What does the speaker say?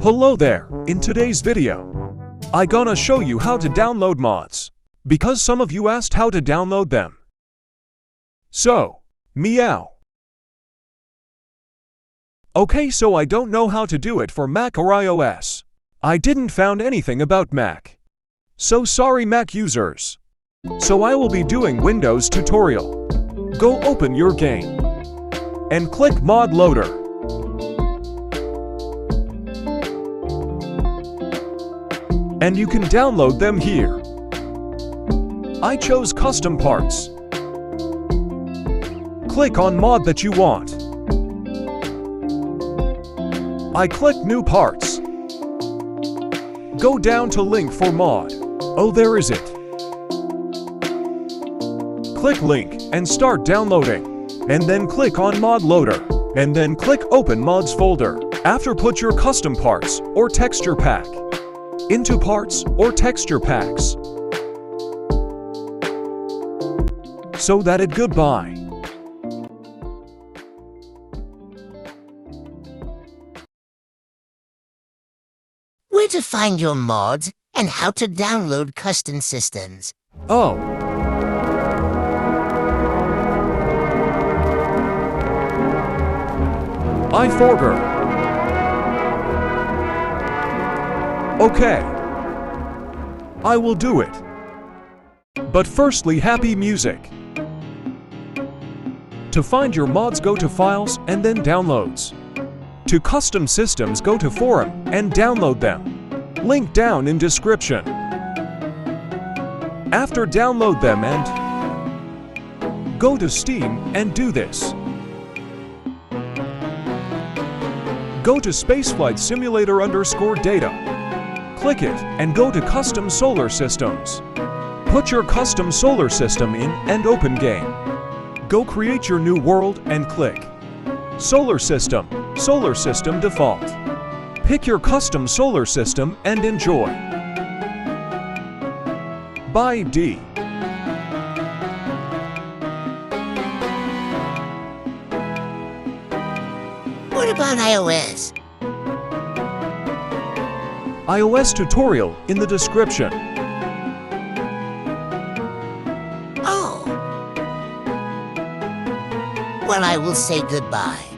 Hello there, in today's video, I gonna show you how to download mods, because some of you asked how to download them. So, meow. Okay, so I don't know how to do it for Mac or iOS. I didn't found anything about Mac. So sorry Mac users. So I will be doing Windows tutorial. Go open your game and click Mod Loader. And you can download them here. I chose custom parts. Click on mod that you want. I click new parts. Go down to link for mod. Oh, there is it. Click link and start downloading. And then click on mod loader. And then click open mods folder. After put your custom parts or texture pack into parts or texture packs. So that it goodbye. Where to find your mods and how to download custom systems. Oh. I forgot. Okay. I will do it. But firstly, happy music. To find your mods, go to Files and then Downloads. To Custom Systems, go to Forum and download them. Link down in description. After download them and go to Steam and do this. Go to Spaceflight Simulator _data. Click it and go to Custom Solar Systems. Put your custom solar system in and open game. Go create your new world and click Solar System Default. Pick your custom solar system and enjoy. By D. What about iOS? iOS tutorial in the description. Oh. Well, I will say goodbye.